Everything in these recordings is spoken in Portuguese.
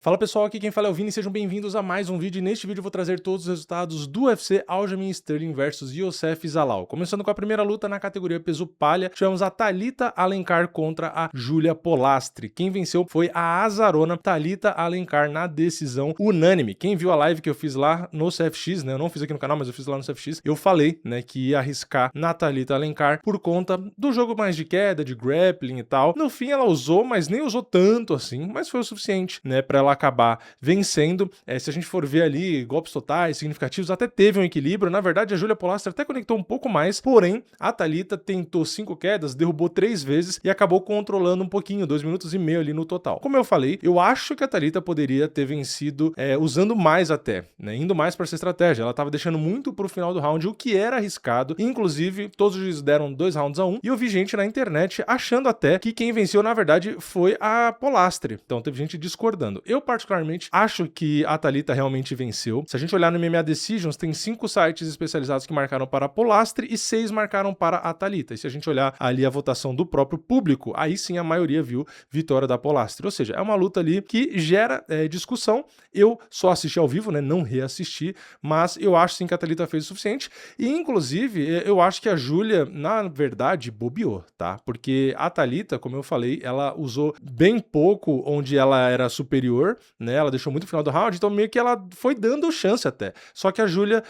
Fala pessoal, aqui quem fala é o Vini, sejam bem-vindos a mais um vídeo e neste vídeo eu vou trazer todos os resultados do UFC Aljamain Sterling vs Youssef Zalal. Começando com a primeira luta na categoria peso palha, tivemos a Thalita Alencar contra a Júlia Polastri. Quem venceu foi a azarona Thalita Alencar na decisão unânime. Quem viu a live que eu fiz lá no CFX, né, eu não fiz aqui no canal, mas eu fiz lá no CFX, eu falei, né, que ia arriscar na Thalita Alencar por conta do jogo mais de queda, de grappling e tal. No fim ela usou, mas nem usou tanto assim, mas foi o suficiente, né, pra ela acabar vencendo. Se a gente for ver ali golpes totais, significativos, até teve um equilíbrio. Na verdade, a Júlia Polastri até conectou um pouco mais, porém, a Thalita tentou 5 quedas, derrubou 3 vezes e acabou controlando um pouquinho, 2 minutos e meio ali no total. Como eu falei, eu acho que a Thalita poderia ter vencido usando mais até, né, indo mais para essa estratégia. Ela estava deixando muito pro final do round, o que era arriscado. Inclusive, todos os juízes deram 2 rounds a 1 e eu vi gente na internet achando até que quem venceu, na verdade, foi a Polastri. Então, teve gente discordando. Eu, particularmente, acho que a Thalita realmente venceu. Se a gente olhar no MMA Decisions, tem 5 sites especializados que marcaram para a Polastri e 6 marcaram para a Thalita. E se a gente olhar ali a votação do próprio público, aí sim a maioria viu vitória da Polastri. Ou seja, é uma luta ali que gera discussão. Eu só assisti ao vivo, né? Não reassisti, mas eu acho sim que a Thalita fez o suficiente. E, inclusive, eu acho que a Júlia, na verdade, bobeou, tá? Porque a Thalita, como eu falei, ela usou bem pouco onde ela era superior, né? Ela deixou muito no final do round, então meio que ela foi dando chance até. Só que a Júlia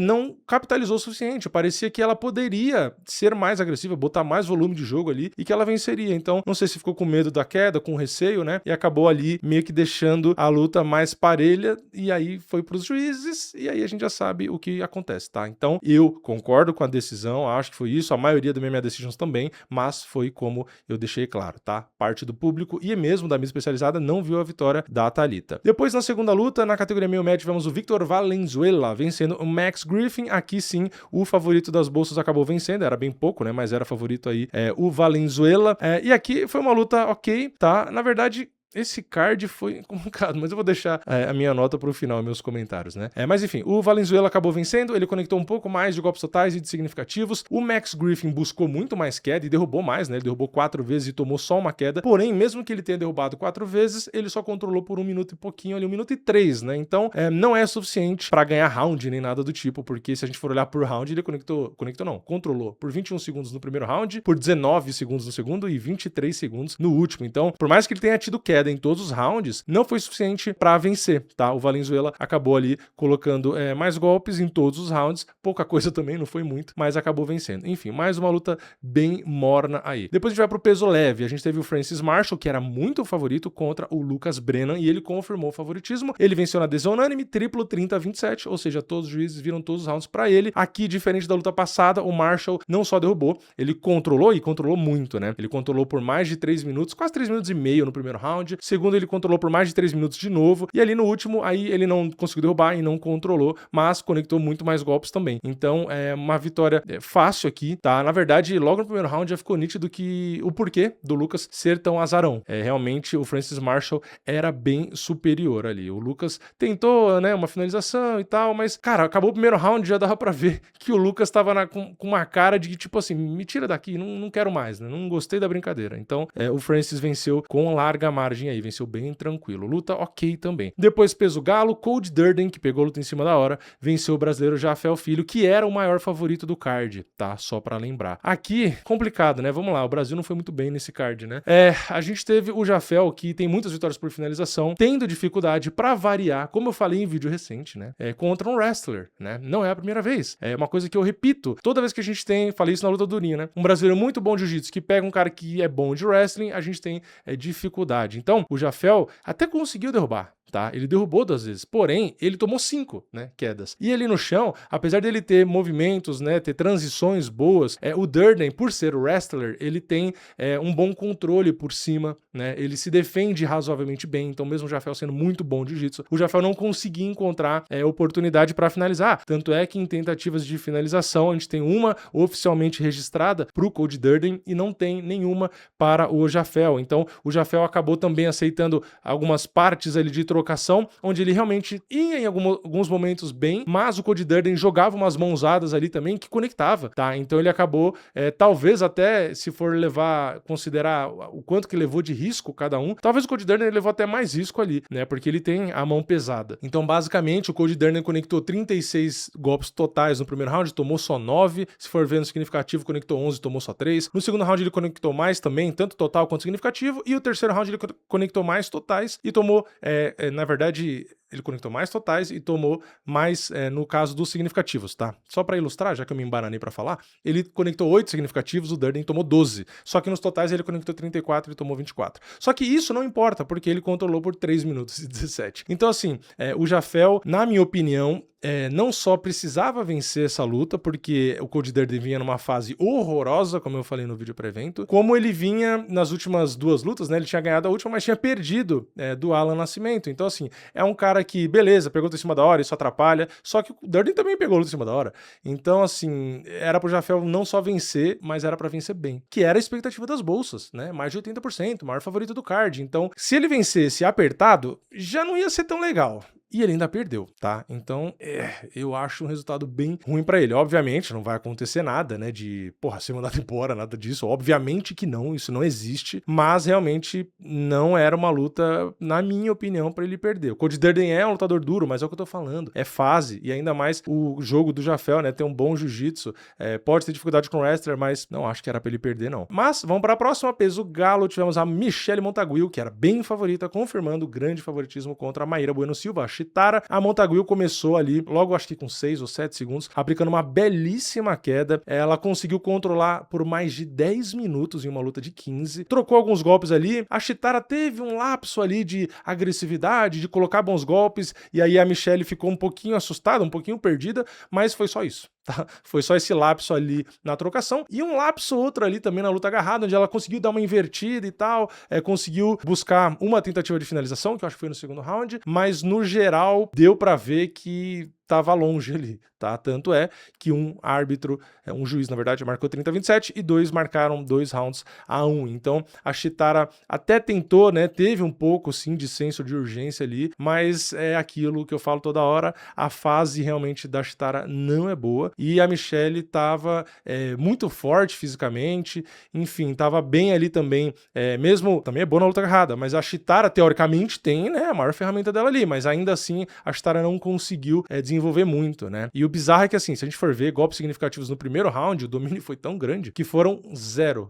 não capitalizou o suficiente. Parecia que ela poderia ser mais agressiva, botar mais volume de jogo ali e que ela venceria. Então, não sei se ficou com medo da queda, com receio, né? E acabou ali meio que deixando a luta mais parelha e aí foi pros juízes e aí a gente já sabe o que acontece, tá? Então, eu concordo com a decisão, acho que foi isso, a maioria do MMA Decisions também, mas foi como eu deixei claro, tá? Parte do público e mesmo da mídia especializada não viu a vitória da Thalita. Depois, na segunda luta, na categoria meio médio, tivemos o Victor Valenzuela vencendo o Max Griffin. Aqui sim, o favorito das bolsas acabou vencendo, era bem pouco, né? Mas era favorito aí o Valenzuela. E aqui foi uma luta ok, tá? Na verdade, esse card foi complicado, mas eu vou deixar a minha nota pro final, meus comentários, né? Mas enfim, o Valenzuela acabou vencendo, ele conectou um pouco mais de golpes totais e de significativos. O Max Griffin buscou muito mais queda e derrubou mais, né? Ele derrubou 4 vezes e tomou só uma queda. Porém, mesmo que ele tenha derrubado 4 vezes, ele só controlou por 1 minuto e pouquinho ali, 1 minuto e 3, né? Então, não é suficiente pra ganhar round nem nada do tipo, porque se a gente for olhar por round, ele controlou por 21 segundos no primeiro round, por 19 segundos no segundo e 23 segundos no último. Então, por mais que ele tenha tido queda em todos os rounds, não foi suficiente para vencer, tá? O Valenzuela acabou ali colocando mais golpes em todos os rounds, pouca coisa também, não foi muito, mas acabou vencendo. Enfim, mais uma luta bem morna aí. Depois a gente vai pro peso leve, a gente teve o Francis Marshall, que era muito favorito, contra o Lucas Brennan, e ele confirmou o favoritismo, ele venceu na decisão unânime, triplo 30-27, ou seja, todos os juízes viram todos os rounds para ele. Aqui, diferente da luta passada, o Marshall não só derrubou, ele controlou e controlou muito, né? Ele controlou por mais de 3 minutos, quase 3 minutos e meio no primeiro round, segundo ele controlou por mais de 3 minutos de novo, e ali no último, aí ele não conseguiu derrubar e não controlou, mas conectou muito mais golpes também. Então, é uma vitória fácil aqui, tá? Na verdade, logo no primeiro round já ficou nítido que o porquê do Lucas ser tão azarão. Realmente, o Francis Marshall era bem superior ali. O Lucas tentou, né, uma finalização e tal, mas, cara, acabou o primeiro round, já dava pra ver que o Lucas tava com uma cara de que, tipo assim, me tira daqui, não quero mais, né? Não gostei da brincadeira. Então, o Francis venceu com larga margem aí, venceu bem tranquilo. Luta ok também. Depois, peso galo, Cody Durden, que pegou a luta em cima da hora, venceu o brasileiro Jafel Filho, que era o maior favorito do card, tá? Só pra lembrar. Aqui, complicado, né? Vamos lá, o Brasil não foi muito bem nesse card, né? A gente teve o Jafel, que tem muitas vitórias por finalização, tendo dificuldade pra variar, como eu falei em vídeo recente, né? Contra um wrestler, né? Não é a primeira vez. É uma coisa que eu repito, toda vez que a gente tem, falei isso na luta durinha, né? Um brasileiro muito bom de jiu-jitsu, que pega um cara que é bom de wrestling, a gente tem dificuldade. Então, o Jafel até conseguiu derrubar, tá? Ele derrubou 2 vezes, porém, ele tomou 5, né, quedas. E ali no chão, apesar dele ter movimentos, né, ter transições boas, o Durden, por ser o wrestler, ele tem um bom controle por cima, né? Ele se defende razoavelmente bem, então mesmo o Jafel sendo muito bom de jiu-jitsu, o Jafel não conseguia encontrar oportunidade para finalizar. Tanto é que em tentativas de finalização, a gente tem uma oficialmente registrada para o Cody Durden e não tem nenhuma para o Jafel. Então, o Jafel acabou também aceitando algumas partes ali de trocação, onde ele realmente ia em alguns momentos bem, mas o Cody Durden jogava umas mãozadas ali também que conectava, tá? Então ele acabou, talvez até, se for considerar o quanto que levou de risco cada um, talvez o Cody Durden levou até mais risco ali, né? Porque ele tem a mão pesada. Então, basicamente, o Cody Durden conectou 36 golpes totais no primeiro round, tomou só 9. Se for ver no significativo, conectou 11, tomou só 3. No segundo round, ele conectou mais também, tanto total quanto significativo. E o terceiro round, ele conectou mais totais e tomou, na verdade, ele conectou mais totais e tomou mais, no caso dos significativos, tá? Só para ilustrar, já que eu me embananei para falar, ele conectou 8 significativos, o Durden tomou 12. Só que nos totais ele conectou 34 e tomou 24. Só que isso não importa, porque ele controlou por 3 minutos e 17. Então, assim, o Jafel, na minha opinião, não só precisava vencer essa luta, porque o Cody Durden vinha numa fase horrorosa, como eu falei no vídeo pré-evento, como ele vinha nas últimas 2 lutas, né? Ele tinha ganhado a última, mas tinha perdido do Alan Nascimento. Então, assim, é um cara que, beleza, pegou luta em cima da hora, isso atrapalha, só que o Durden também pegou luta em cima da hora. Então, assim, era pro Jafel não só vencer, mas era pra vencer bem, que era a expectativa das bolsas, né? Mais de 80%, maior favorito do card. Então, se ele vencesse apertado, já não ia ser tão legal. E ele ainda perdeu, tá? Então, eu acho um resultado bem ruim pra ele. Obviamente, não vai acontecer nada, né? De, ser mandado embora, nada disso. Obviamente que não, isso não existe. Mas, realmente, não era uma luta, na minha opinião, pra ele perder. O Cody Durden é um lutador duro, mas é o que eu tô falando. É fase. E ainda mais o jogo do Jafel, né? Tem um bom jiu-jitsu. Pode ter dificuldade com o wrestler, mas não acho que era pra ele perder, não. Mas, vamos pra próxima. Peso galo, tivemos a Michelle Montaguil, que era bem favorita, confirmando o grande favoritismo contra a Maíra Bueno Silva. Chitara, a Montaguil começou ali, logo acho que com 6 ou 7 segundos, aplicando uma belíssima queda. Ela conseguiu controlar por mais de 10 minutos em uma luta de 15. Trocou alguns golpes ali. A Chitara teve um lapso ali de agressividade, de colocar bons golpes, e aí a Michelle ficou um pouquinho assustada, um pouquinho perdida, mas foi só isso. Tá? Foi só esse lapso ali na trocação e um lapso outro ali também na luta agarrada, onde ela conseguiu dar uma invertida e tal, conseguiu buscar uma tentativa de finalização, que eu acho que foi no segundo round, mas no geral deu pra ver que tava longe ali, tá? Tanto é que um juiz, na verdade, marcou 30-27 e 2 marcaram 2 rounds a 1. Então, a Chitara até tentou, né? Teve um pouco, sim, de senso de urgência ali, mas é aquilo que eu falo toda hora, a fase realmente da Chitara não é boa e a Michelle tava muito forte fisicamente, enfim, tava bem ali também, mesmo, também é boa na luta agarrada, mas a Chitara, teoricamente, tem, né, a maior ferramenta dela ali, mas ainda assim, a Chitara não conseguiu desenvolver muito, né? E o bizarro é que, assim, se a gente for ver golpes significativos no primeiro round, o domínio foi tão grande que foram 0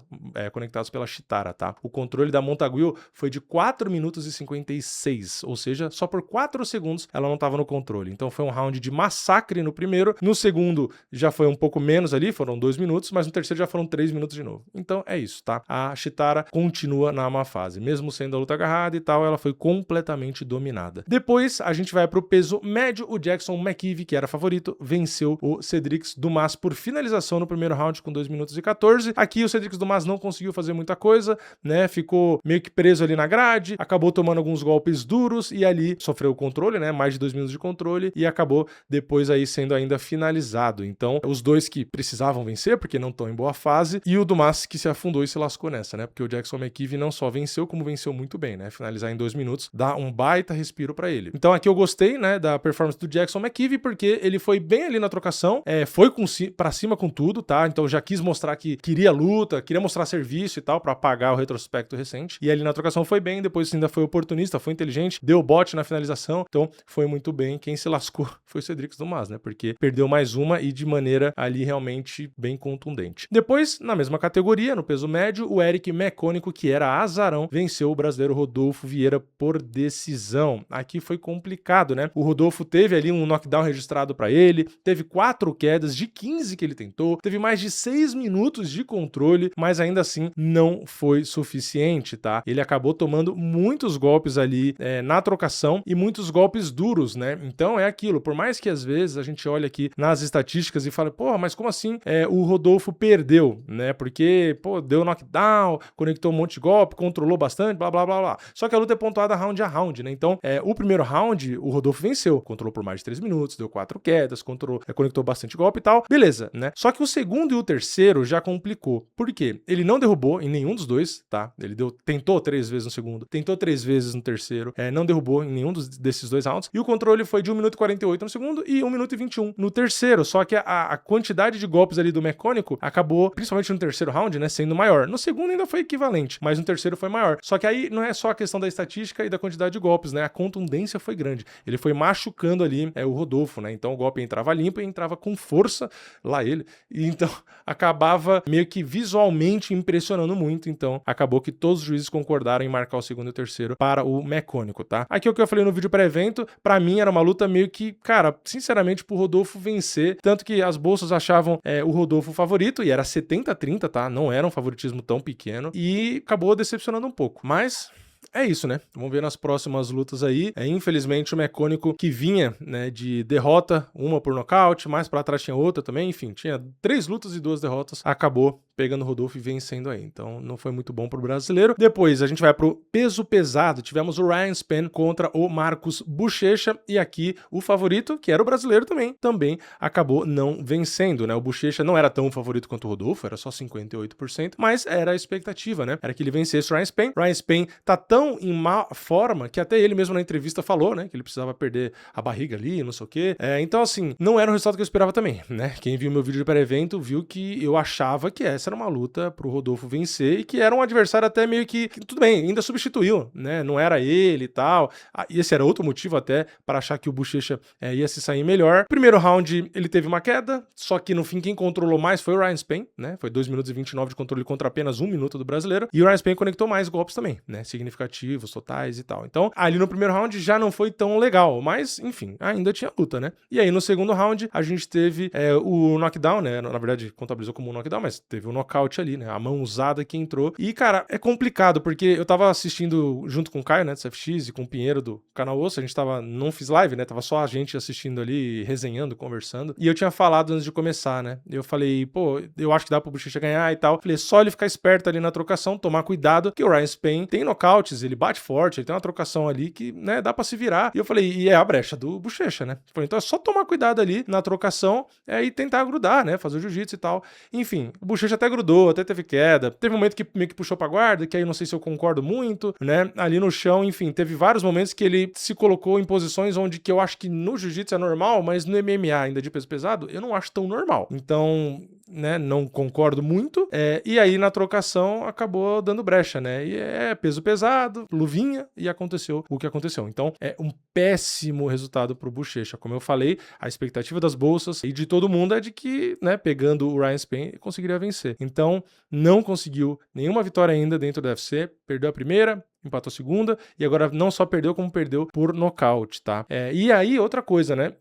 conectados pela Chitara, tá? O controle da Montaguil foi de 4 minutos e 56, ou seja, só por 4 segundos ela não estava no controle. Então foi um round de massacre no primeiro, no segundo já foi um pouco menos ali, foram 2 minutos, mas no terceiro já foram 3 minutos de novo. Então é isso, tá? A Chitara continua na má fase, mesmo sendo a luta agarrada e tal, ela foi completamente dominada. Depois a gente vai pro peso médio, o Jackson McKeevy, que era favorito, venceu o Cedrix Dumas por finalização no primeiro round com 2 minutos e 14. Aqui o Cedrix Dumas não conseguiu fazer muita coisa, né? Ficou meio que preso ali na grade, acabou tomando alguns golpes duros e ali sofreu o controle, né? Mais de 2 minutos de controle e acabou depois aí sendo ainda finalizado. Então, os dois que precisavam vencer, porque não estão em boa fase, e o Dumas que se afundou e se lascou nessa, né? Porque o Jackson McKeevy não só venceu, como venceu muito bem, né? Finalizar em 2 minutos dá um baita respiro pra ele. Então, aqui eu gostei, né, da performance do Jackson McKeevy, porque ele foi bem ali na trocação, foi pra cima com tudo, tá? Então já quis mostrar que queria luta, queria mostrar serviço e tal, pra apagar o retrospecto recente. E ali na trocação foi bem, depois ainda foi oportunista, foi inteligente, deu bote na finalização, então foi muito bem. Quem se lascou foi o Cedrix Dumas, né? Porque perdeu mais uma e de maneira ali realmente bem contundente. Depois, na mesma categoria, no peso médio, o Eric Mecônico, que era azarão, venceu o brasileiro Rodolfo Vieira por decisão. Aqui foi complicado, né? O Rodolfo teve ali um knockdown registrado pra ele, teve 4 quedas de 15 que ele tentou, teve mais de 6 minutos de controle, mas ainda assim não foi suficiente, tá? Ele acabou tomando muitos golpes ali na trocação e muitos golpes duros, né? Então é aquilo, por mais que às vezes a gente olhe aqui nas estatísticas e fale, porra, mas como assim o Rodolfo perdeu, né? Porque, deu knockdown, conectou um monte de golpe, controlou bastante, blá, blá, blá, blá. Só que a luta é pontuada round a round, né? Então, o primeiro round, o Rodolfo venceu, controlou por mais de 3 minutos, minutos, deu 4 quedas, conectou bastante golpe e tal, beleza, né? Só que o segundo e o terceiro já complicou. Por quê? Ele não derrubou em nenhum dos dois, tá? Ele tentou 3 vezes no segundo, tentou 3 vezes no terceiro, não derrubou em nenhum desses 2 rounds, e o controle foi de 1 minuto e 48 no segundo e 1 minuto e 21 no terceiro, só que a quantidade de golpes ali do mecânico acabou, principalmente no terceiro round, né, sendo maior. No segundo ainda foi equivalente, mas no terceiro foi maior. Só que aí não é só a questão da estatística e da quantidade de golpes, né? A contundência foi grande. Ele foi machucando ali o Rodolfo, né? Então o golpe entrava limpo e entrava com força lá ele. E então acabava meio que visualmente impressionando muito. Então acabou que todos os juízes concordaram em marcar o segundo e o terceiro para o mecânico, tá? Aqui é o que eu falei no vídeo pré-evento, pra mim era uma luta meio que, cara, sinceramente, pro Rodolfo vencer. Tanto que as bolsas achavam o Rodolfo favorito, e era 70-30, tá? Não era um favoritismo tão pequeno. E acabou decepcionando um pouco. Mas é isso, né? Vamos ver nas próximas lutas aí. Infelizmente, o mecânico que vinha, né, de derrota, uma por nocaute, mais pra trás tinha outra também, enfim, tinha 3 lutas e 2 derrotas, acabou pegando o Rodolfo e vencendo aí. Então, não foi muito bom pro brasileiro. Depois, a gente vai pro peso pesado. Tivemos o Ryan Spann contra o Marcos Buchecha, e aqui o favorito, que era o brasileiro também acabou não vencendo, né? O Buchecha não era tão favorito quanto o Rodolfo, era só 58%, mas era a expectativa, né? Era que ele vencesse o Ryan Spann. Ryan Spann tá tão em má forma que até ele mesmo na entrevista falou, né, que ele precisava perder a barriga ali, não sei o quê. Então, assim, não era o resultado que eu esperava também, né? Quem viu meu vídeo de pré-evento viu que eu achava que essa era uma luta pro Rodolfo vencer e que era um adversário até meio que tudo bem, ainda substituiu, né? Não era ele e tal. E esse era outro motivo até para achar que o Buchecha ia se sair melhor. Primeiro round, ele teve uma queda, só que no fim quem controlou mais foi o Ryan Spann, né? Foi 2 minutos e 29 de controle contra apenas 1 minuto do brasileiro. E o Ryan Spann conectou mais golpes também, né? Significativos, totais e tal. Então, ali no primeiro round já não foi tão legal, mas, enfim, ainda tinha luta, né? E aí no segundo round, a gente teve o knockdown, né? Na verdade, contabilizou como um knockdown, mas teve um nocaute ali, né? A mão usada que entrou. E, cara, é complicado, porque eu tava assistindo junto com o Caio, né, do CFX, e com o Pinheiro do Canal Osso, a gente não fiz live, né? Tava só a gente assistindo ali, resenhando, conversando. E eu tinha falado antes de começar, né? Eu falei, pô, eu acho que dá pro Buchecha ganhar e tal. Falei, só ele ficar esperto ali na trocação, tomar cuidado, que o Ryan Spann tem nocautes, ele bate forte, ele tem uma trocação ali que, né, dá pra se virar. E eu falei, e é a brecha do Buchecha, né? Eu falei, então é só tomar cuidado ali na trocação e tentar grudar, né? Fazer o jiu-jitsu e tal. Enfim, o Buchecha até grudou, até teve queda. Teve um momento que meio que puxou pra guarda, que aí eu não sei se eu concordo muito, né? Ali no chão, enfim, teve vários momentos que ele se colocou em posições onde que eu acho que no jiu-jitsu é normal, mas no MMA, ainda de peso pesado, eu não acho tão normal. Então, né, não concordo muito. E aí na trocação acabou dando brecha, né? E peso pesado, luvinha, e aconteceu o que aconteceu. Então, é um péssimo resultado pro Buchecha. Como eu falei, a expectativa das bolsas e de todo mundo é de que, né, pegando o Ryan Spann, conseguiria vencer. Então, não conseguiu nenhuma vitória ainda dentro do UFC, perdeu a primeira, empatou a segunda, e agora não só perdeu, como perdeu por nocaute, tá? E aí, outra coisa, né?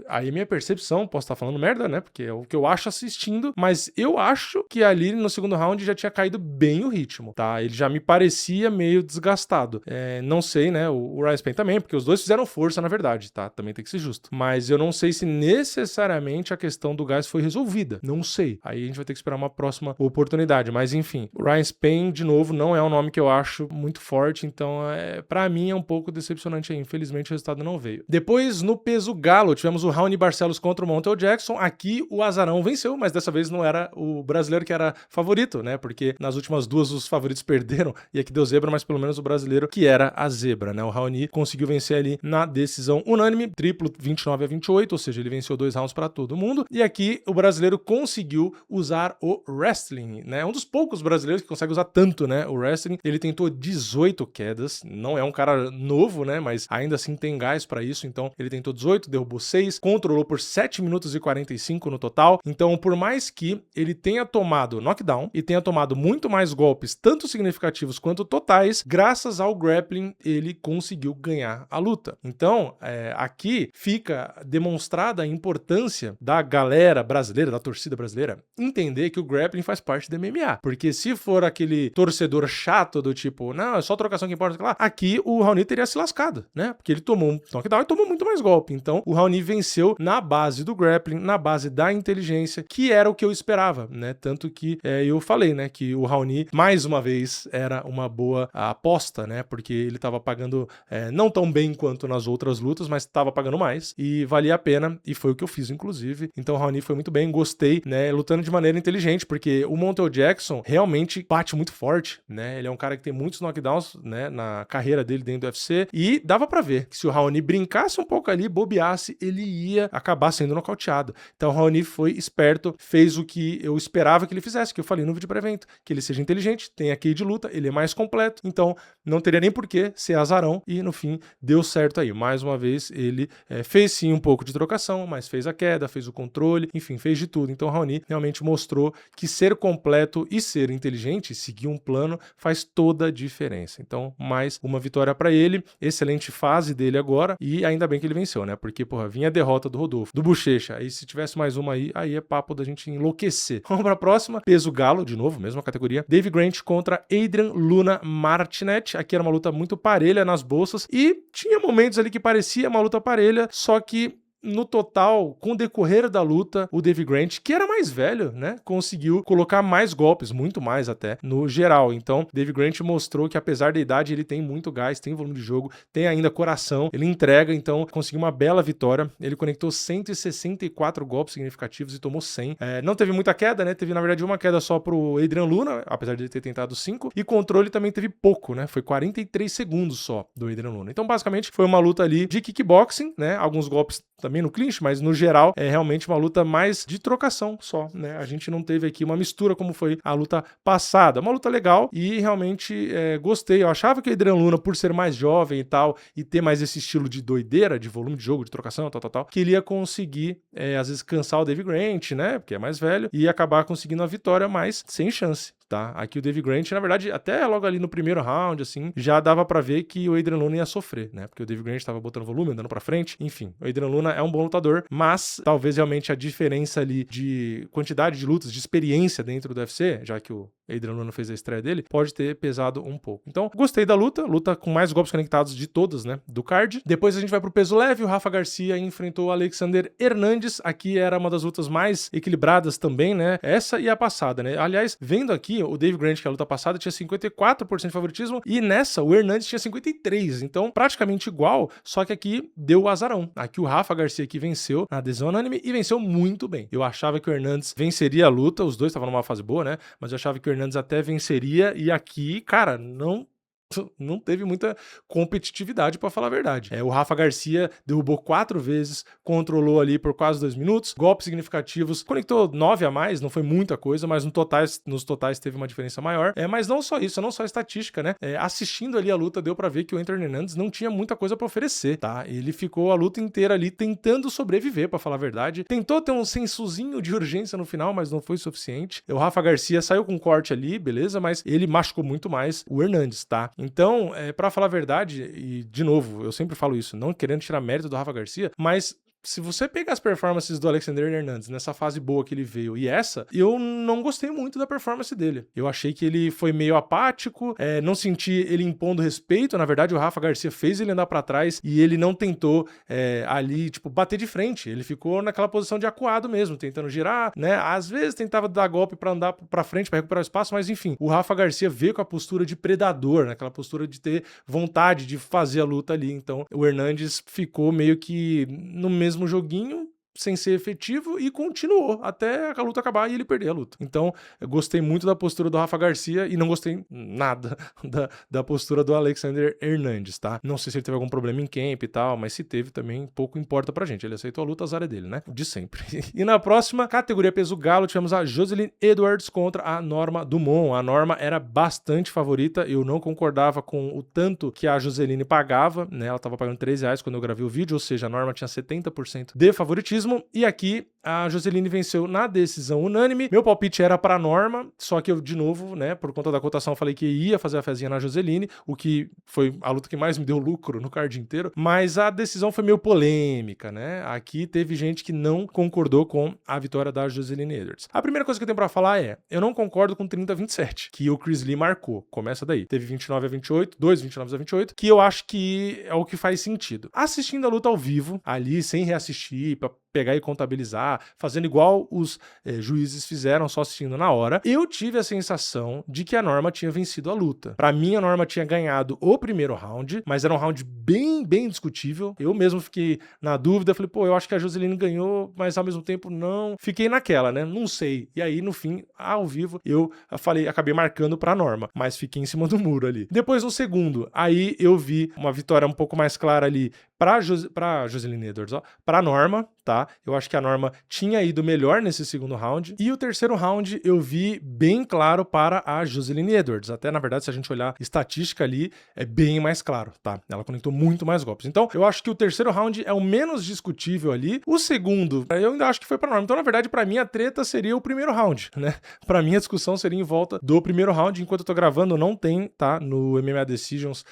Aí minha percepção, posso estar falando merda, né? Porque é o que eu acho assistindo, mas eu acho que ali no segundo round já tinha caído bem o ritmo, tá? Ele já me parecia meio desgastado. Não sei, né? O Ryan Spann também, porque os dois fizeram força, na verdade, tá? Também tem que ser justo. Mas eu não sei se necessariamente a questão do gás foi resolvida. Não sei. Aí a gente vai ter que esperar uma próxima oportunidade. Mas enfim, o Ryan Spann, de novo, não é um nome que eu acho muito forte. Então, pra mim é um pouco decepcionante aí. Infelizmente, o resultado não veio. Depois, no peso galo, tivemos o Raoni Barcelos contra o Montel Jackson. Aqui, o Azarão venceu, mas dessa vez não era o brasileiro que era favorito, né? Porque nas últimas duas, os favoritos perderam, e aqui deu zebra, mas pelo menos o brasileiro que era a zebra, né? O Raoni conseguiu vencer ali na decisão unânime, triplo 29-28, ou seja, ele venceu 2 rounds pra todo mundo. E aqui, o brasileiro conseguiu usar o wrestling, né? Um dos poucos brasileiros que consegue usar tanto, né? O wrestling. Ele tentou 18 quedas, não é um cara novo, né, mas ainda assim tem gás pra isso, então ele tentou 18, derrubou 6, controlou por 7 minutos e 45 no total. Então, por mais que ele tenha tomado knockdown e tenha tomado muito mais golpes, tanto significativos quanto totais, graças ao grappling, ele conseguiu ganhar a luta. Então, aqui fica demonstrada a importância da galera brasileira, da torcida brasileira, entender que o grappling faz parte do MMA, porque se for aquele torcedor chato do tipo, não, é só trocar trocação que importa. Lá. Aqui o Raoni teria se lascado, né? Porque ele tomou um knockdown e tomou muito mais golpe. Então o Raoni venceu na base do grappling, na base da inteligência, que era o que eu esperava, né? Tanto que eu falei, né, que o Raoni, mais uma vez, era uma boa aposta, né? Porque ele tava pagando não tão bem quanto nas outras lutas, mas tava pagando mais e valia a pena, e foi o que eu fiz, inclusive. Então o Raoni foi muito bem, gostei, né? Lutando de maneira inteligente, porque o Montel Jackson realmente bate muito forte, né? Ele é um cara que tem muitos knockdowns, né, na carreira dele dentro do UFC, e dava pra ver que se o Raoni brincasse um pouco ali, bobeasse, ele ia acabar sendo nocauteado. Então o Raoni foi esperto, fez o que eu esperava que ele fizesse, que eu falei no vídeo pré-evento, que ele seja inteligente, tenha QI de luta, ele é mais completo, então não teria nem por que ser azarão, e no fim deu certo aí. Mais uma vez ele fez sim um pouco de trocação, mas fez a queda, fez o controle, enfim, fez de tudo. Então o Raoni realmente mostrou que ser completo e ser inteligente, seguir um plano, faz toda a diferença. Então, mais uma vitória pra ele, excelente fase dele agora, e ainda bem que ele venceu, né? Porque, porra, vinha a derrota do Rodolfo, do Bochecha, aí se tivesse mais uma aí é papo da gente enlouquecer. Vamos pra próxima, peso galo, de novo, mesma categoria, Dave Grant contra Adrian Luna Martinet. Aqui era uma luta muito parelha nas bolsas, e tinha momentos ali que parecia uma luta parelha, só que no total, com o decorrer da luta, o Dave Grant, que era mais velho, né, conseguiu colocar mais golpes, muito mais até, no geral. Então, Dave Grant mostrou que apesar da idade, ele tem muito gás, tem volume de jogo, tem ainda coração, ele entrega, então conseguiu uma bela vitória. Ele conectou 164 golpes significativos e tomou 100. Não teve muita queda, né, teve na verdade uma queda só pro Adrian Luna, apesar de ele ter tentado 5, e controle também teve pouco, né, foi 43 segundos só do Adrian Luna. Então, basicamente, foi uma luta ali de kickboxing, né, alguns golpes também no clinch, mas no geral é realmente uma luta mais de trocação só, né? A gente não teve aqui uma mistura como foi a luta passada. Uma luta legal e realmente gostei. Eu achava que o Adrian Luna, por ser mais jovem e tal, e ter mais esse estilo de doideira, de volume de jogo, de trocação, tal, que ele ia conseguir, às vezes, cansar o Dave Grant, né? Porque é mais velho, e acabar conseguindo a vitória, mas sem chance. Tá? Aqui o Dave Grant, na verdade, até logo ali no primeiro round, assim, já dava pra ver que o Adrian Luna ia sofrer, né? Porque o Dave Grant tava botando volume, andando pra frente, enfim. O Adrian Luna é um bom lutador, mas talvez realmente a diferença ali de quantidade de lutas, de experiência dentro do UFC, já que o Adrian Luna fez a estreia dele, pode ter pesado um pouco. Então, gostei da luta com mais golpes conectados de todas, né, do card. Depois a gente vai pro peso leve, o Rafa Garcia enfrentou o Alexander Hernandes. Aqui era uma das lutas mais equilibradas também, né? Essa e a passada, né? Aliás, vendo aqui, o Dave Grant, que é a luta passada, tinha 54% de favoritismo, e nessa o Hernandes tinha 53%, então praticamente igual, só que aqui deu o azarão. Aqui o Rafa Garcia aqui venceu na adesão unânime e venceu muito bem. Eu achava que o Hernandes venceria a luta, os dois estavam numa fase boa, né? Mas eu achava que o Hernandes até venceria, e aqui, cara, não teve muita competitividade, pra falar a verdade. O Rafa Garcia derrubou 4 vezes, controlou ali por quase 2 minutos, golpes significativos, conectou 9 a mais, não foi muita coisa, mas nos totais teve uma diferença maior. Mas não só isso, não só a estatística, né? Assistindo ali a luta, deu pra ver que o Adrian Hernandes não tinha muita coisa pra oferecer, tá? Ele ficou a luta inteira ali tentando sobreviver, pra falar a verdade. Tentou ter um sensozinho de urgência no final, mas não foi suficiente. O Rafa Garcia saiu com corte ali, beleza, mas ele machucou muito mais o Hernandes, tá? Então, pra falar a verdade, e de novo, eu sempre falo isso, não querendo tirar mérito do Rafa Garcia, mas se você pegar as performances do Alexander Hernandes nessa fase boa que ele veio e essa, eu não gostei muito da performance dele. Eu achei que ele foi meio apático, não senti ele impondo respeito. Na verdade, o Rafa Garcia fez ele andar pra trás e ele não tentou ali, tipo, bater de frente. Ele ficou naquela posição de acuado mesmo, tentando girar, né? Às vezes tentava dar golpe pra andar pra frente, pra recuperar o espaço, mas enfim, o Rafa Garcia veio com a postura de predador, naquela postura de ter vontade de fazer a luta ali. Então, o Hernandes ficou meio que no mesmo joguinho, sem ser efetivo, e continuou até a luta acabar e ele perder a luta. Então, eu gostei muito da postura do Rafa Garcia e não gostei nada da postura do Alexander Hernandes, tá? Não sei se ele teve algum problema em camp e tal, mas se teve também, pouco importa pra gente. Ele aceitou a luta, azar é dele, né? De sempre. E na próxima categoria peso galo, tivemos a Jocelyn Edwards contra a Norma Dumont. A Norma era bastante favorita, eu não concordava com o tanto que a Joseline pagava, né? Ela tava pagando R$13 quando eu gravei o vídeo, ou seja, a Norma tinha 70% de favoritismo. mesmo. E aqui a Joseline venceu na decisão unânime. Meu palpite era pra Norma, só que eu, de novo, né, por conta da cotação, falei que ia fazer a fezinha na Joseline, o que foi a luta que mais me deu lucro no card inteiro. Mas a decisão foi meio polêmica, né? Aqui teve gente que não concordou com a vitória da Joseline Edwards. A primeira coisa que eu tenho pra falar é, eu não concordo com 30-27, que o Chris Lee marcou. Começa daí. Teve 29-28, 29-28, que eu acho que é o que faz sentido. Assistindo a luta ao vivo, ali, sem reassistir, pra pegar e contabilizar, fazendo igual os juízes fizeram, só assistindo na hora, eu tive a sensação de que a Norma tinha vencido a luta. Pra mim, a Norma tinha ganhado o primeiro round, mas era um round bem discutível. Eu mesmo fiquei na dúvida, falei, pô, eu acho que a Joseline ganhou, mas ao mesmo tempo não. Fiquei naquela, né? Não sei. E aí, no fim, ao vivo, eu falei, acabei marcando pra Norma, mas fiquei em cima do muro ali. Depois, no segundo, aí eu vi uma vitória um pouco mais clara ali pra Joseline Edwards, ó, pra Norma, tá? Eu acho que a Norma tinha ido melhor nesse segundo round. E o terceiro round eu vi bem claro para a Joseline Edwards. Até, na verdade, se a gente olhar estatística ali, é bem mais claro, tá? Ela conectou muito mais golpes. Então, eu acho que o terceiro round é o menos discutível ali. O segundo, eu ainda acho que foi pra Norma. Então, na verdade, pra mim, a treta seria o primeiro round, né? Pra mim, a discussão seria em volta do primeiro round. Enquanto eu tô gravando, não tem, tá? No MMA Decisions,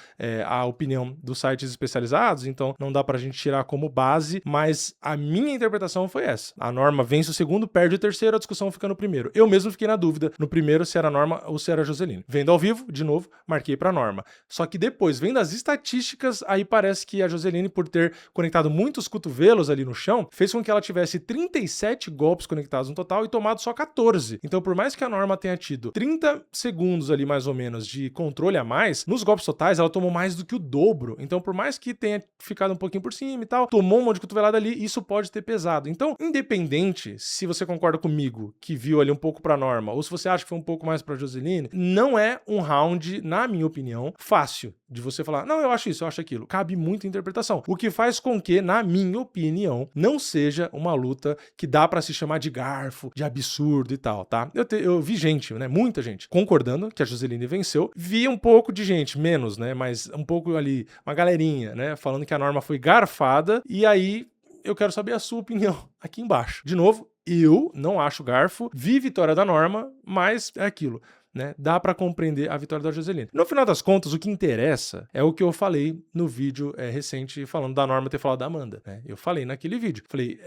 a opinião dos sites especializados. Então, não dá pra gente tirar como base, mas a minha interpretação foi essa. A Norma vence o segundo, perde o terceiro, a discussão fica no primeiro. Eu mesmo fiquei na dúvida no primeiro se era a Norma ou se era a Joseline. Vendo ao vivo, de novo, marquei pra Norma. Só que depois, vendo as estatísticas, aí parece que a Joseline, por ter conectado muitos cotovelos ali no chão, fez com que ela tivesse 37 golpes conectados no total e tomado só 14. Então, por mais que a Norma tenha tido 30 segundos ali, mais ou menos, de controle a mais, nos golpes totais ela tomou mais do que o dobro. Então, por mais que tenha ficado um pouquinho por cima e tal, tomou um monte de cotovelada ali, isso pode ter pesado. Então, independente se você concorda comigo que viu ali um pouco pra Norma, ou se você acha que foi um pouco mais pra Joseline, não é um round, na minha opinião, fácil de você falar, não, eu acho isso, eu acho aquilo. Cabe muita interpretação. O que faz com que, na minha opinião, não seja uma luta que dá pra se chamar de garfo, de absurdo e tal, tá? Eu vi gente, né, muita gente, concordando que a Joseline venceu. Vi um pouco de gente, menos, né, mas um pouco ali, uma galerinha, né, falando que a Norma foi garfada, e aí eu quero saber a sua opinião aqui embaixo. De novo, eu não acho garfo, vi vitória da Norma, mas é aquilo, né? Dá pra compreender a vitória da Joseline. No final das contas, o que interessa é o que eu falei no vídeo recente falando da Norma ter falado da Amanda, né? Eu falei naquele vídeo. Falei,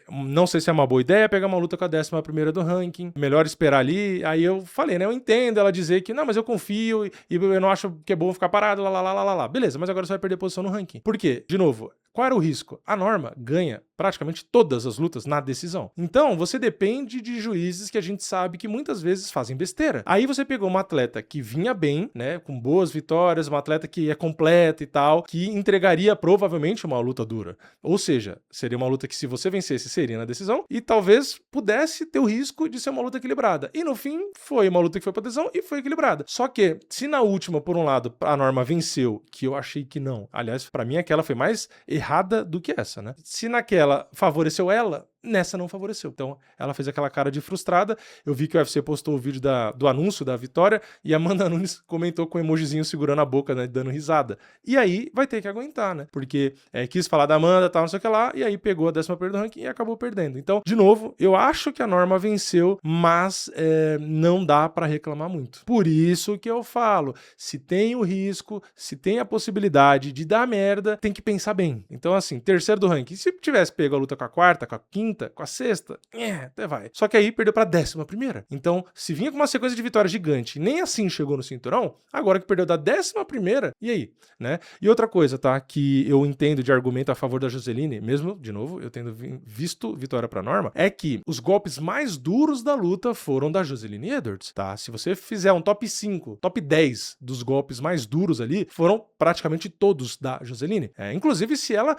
não sei se é uma boa ideia pegar uma luta com a 11ª do ranking, melhor esperar ali. Aí eu falei, né? Eu entendo ela dizer que, não, mas eu confio e eu não acho que é bom ficar parado, lá. Beleza, mas agora você vai perder posição no ranking. Por quê? De novo, qual era o risco? A Norma ganha praticamente todas as lutas na decisão. Então, você depende de juízes que a gente sabe que muitas vezes fazem besteira. Aí você pegou uma atleta que vinha bem, né, com boas vitórias, uma atleta que é completa e tal, que entregaria provavelmente uma luta dura. Ou seja, seria uma luta que se você vencesse seria na decisão e talvez pudesse ter o risco de ser uma luta equilibrada. E no fim, foi uma luta que foi pra decisão e foi equilibrada. Só que, se na última, por um lado, a Norma venceu, que eu achei que não. Aliás, pra mim aquela foi mais errada do que essa, né? Se naquela favoreceu ela, nessa não favoreceu. Então, ela fez aquela cara de frustrada. Eu vi que o UFC postou o vídeo do anúncio da vitória e a Amanda Nunes comentou com um emojizinho segurando a boca, né, dando risada. E aí, vai ter que aguentar, né? Porque quis falar da Amanda, tal, não sei o que lá, e aí pegou a 11ª do ranking e acabou perdendo. Então, de novo, eu acho que a Norma venceu, mas não dá pra reclamar muito. Por isso que eu falo, se tem o risco, se tem a possibilidade de dar merda, tem que pensar bem. Então, assim, terceiro do ranking. Se tivesse pego a luta com a quarta, com a quinta, com a sexta, até vai. Só que aí perdeu pra 11ª. Então, se vinha com uma sequência de vitórias gigante e nem assim chegou no cinturão, agora que perdeu da 11ª, e aí? Né? E outra coisa, tá? Que eu entendo de argumento a favor da Joseline, mesmo, de novo, eu tendo visto vitória pra Norma, é que os golpes mais duros da luta foram da Joseline Edwards, tá? Se você fizer um top 5, top 10 dos golpes mais duros ali, foram praticamente todos da Joseline. Inclusive, se ela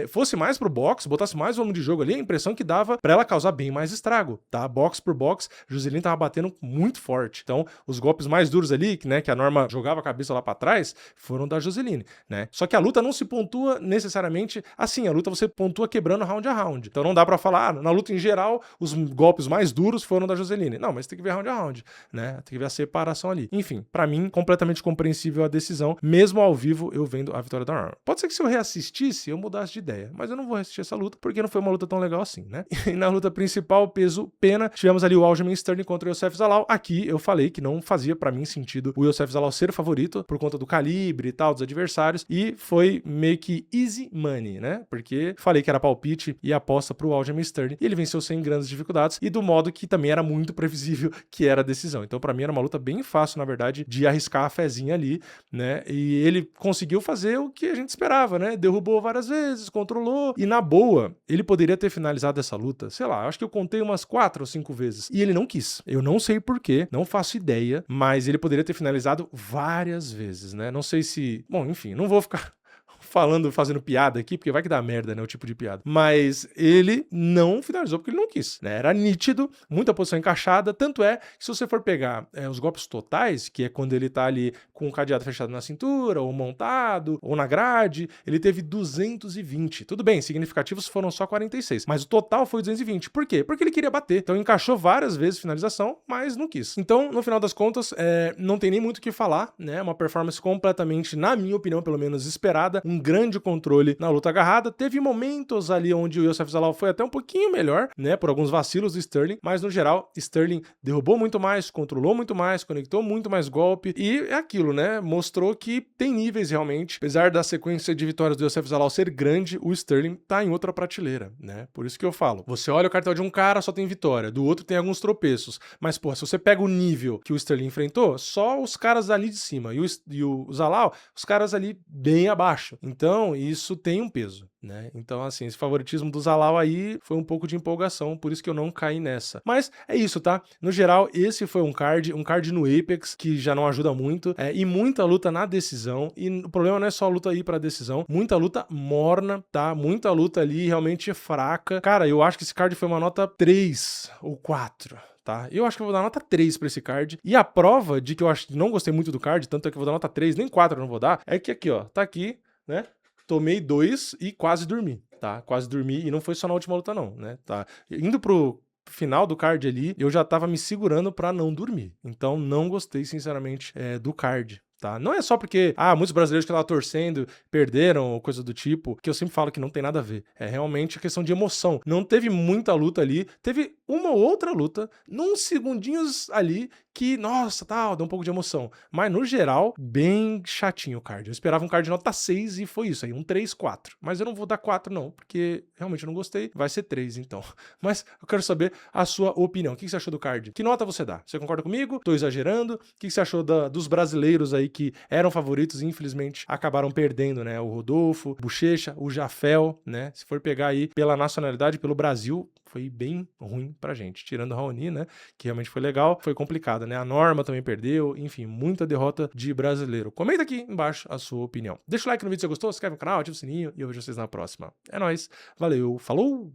fosse mais pro boxe, botasse mais volume de jogo ali, a impressão que dava pra ela causar bem mais estrago, tá? Box por box, Joseline tava batendo muito forte. Então, os golpes mais duros ali, né, que a Norma jogava a cabeça lá pra trás, foram da Joseline, né? Só que a luta não se pontua necessariamente assim, a luta você pontua quebrando round a round. Então não dá pra falar, na luta em geral, os golpes mais duros foram da Joseline. Não, mas tem que ver round a round, né? Tem que ver a separação ali. Enfim, pra mim, completamente compreensível a decisão, mesmo ao vivo eu vendo a vitória da Norma. Pode ser que se eu reassistisse, eu mudasse de ideia, mas eu não vou reassistir essa luta, porque não foi uma luta tão legal assim, né? né? E na luta principal, peso pena, tivemos ali o Aljamain Sterling contra o Youssef Zalal. Aqui eu falei que não fazia pra mim sentido o Youssef Zalal ser favorito por conta do calibre e tal, dos adversários, e foi meio que easy money, né? Porque falei que era palpite e aposta pro Aljamain Sterling, e ele venceu sem grandes dificuldades, e do modo que também era muito previsível que era a decisão. Então pra mim era uma luta bem fácil, na verdade, de arriscar a fezinha ali, né? E ele conseguiu fazer o que a gente esperava, né? Derrubou várias vezes, controlou, e na boa, ele poderia ter finalizado essa luta, sei lá, acho que eu contei umas 4 ou 5 vezes, e ele não quis. Eu não sei porquê, não faço ideia, mas ele poderia ter finalizado várias vezes, né? Não sei se... Bom, enfim, não vou ficar fazendo piada aqui, porque vai que dá merda, né, o tipo de piada. Mas ele não finalizou porque ele não quis, né? Era nítido, muita posição encaixada, tanto é que se você for pegar os golpes totais, que é quando ele tá ali com o cadeado fechado na cintura, ou montado, ou na grade, ele teve 220. Tudo bem, significativos foram só 46, mas o total foi 220. Por quê? Porque ele queria bater. Então encaixou várias vezes finalização, mas não quis. Então, no final das contas, não tem nem muito o que falar, né? Uma performance completamente, na minha opinião, pelo menos esperada, um grande controle na luta agarrada. Teve momentos ali onde o Youssef Zalal foi até um pouquinho melhor, né, por alguns vacilos do Sterling, mas no geral, Sterling derrubou muito mais, controlou muito mais, conectou muito mais golpe, e é aquilo, né, mostrou que tem níveis realmente. Apesar da sequência de vitórias do Youssef Zalal ser grande, o Sterling tá em outra prateleira, né, por isso que eu falo. Você olha o cartel de um cara, só tem vitória, do outro tem alguns tropeços, mas, pô, se você pega o nível que o Sterling enfrentou, só os caras ali de cima, e o Zalal, os caras ali bem abaixo. Então, isso tem um peso, né? Então, assim, esse favoritismo do Zalal aí foi um pouco de empolgação, por isso que eu não caí nessa. Mas é isso, tá? No geral, esse foi um card no Apex, que já não ajuda muito, e muita luta na decisão, e o problema não é só a luta aí pra decisão, muita luta morna, tá? Muita luta ali realmente fraca. Cara, eu acho que esse card foi uma nota 3 ou 4. Tá? Eu acho que eu vou dar nota 3 pra esse card. E a prova de que eu acho que não gostei muito do card, tanto é que eu vou dar nota 3, nem 4 eu não vou dar, é que aqui, ó, tá aqui, né? Tomei 2 e quase dormi, tá? Quase dormi, e não foi só na última luta não, né? Tá? Indo pro final do card ali, eu já tava me segurando pra não dormir. Então não gostei, sinceramente, do card. Tá? Não é só porque, muitos brasileiros que estavam torcendo perderam ou coisa do tipo, que eu sempre falo que não tem nada a ver. É realmente a questão de emoção. Não teve muita luta ali, teve uma ou outra luta, uns segundinhos ali, que, nossa, tal, deu um pouco de emoção. Mas, no geral, bem chatinho o card. Eu esperava um card de nota 6 e foi isso aí, um 3, 4. Mas eu não vou dar 4 não, porque realmente eu não gostei. Vai ser 3, então. Mas eu quero saber a sua opinião. O que você achou do card? Que nota você dá? Você concorda comigo? Tô exagerando? O que você achou dos brasileiros aí que eram favoritos e infelizmente acabaram perdendo, né? O Rodolfo, o Bochecha, o Jafel, né? Se for pegar aí pela nacionalidade, pelo Brasil, foi bem ruim pra gente. Tirando o Raoni, né? Que realmente foi legal, foi complicado, né? A Norma também perdeu, enfim, muita derrota de brasileiro. Comenta aqui embaixo a sua opinião. Deixa o like no vídeo se você gostou, se inscreve no canal, ativa o sininho e eu vejo vocês na próxima. É nóis, valeu, falou!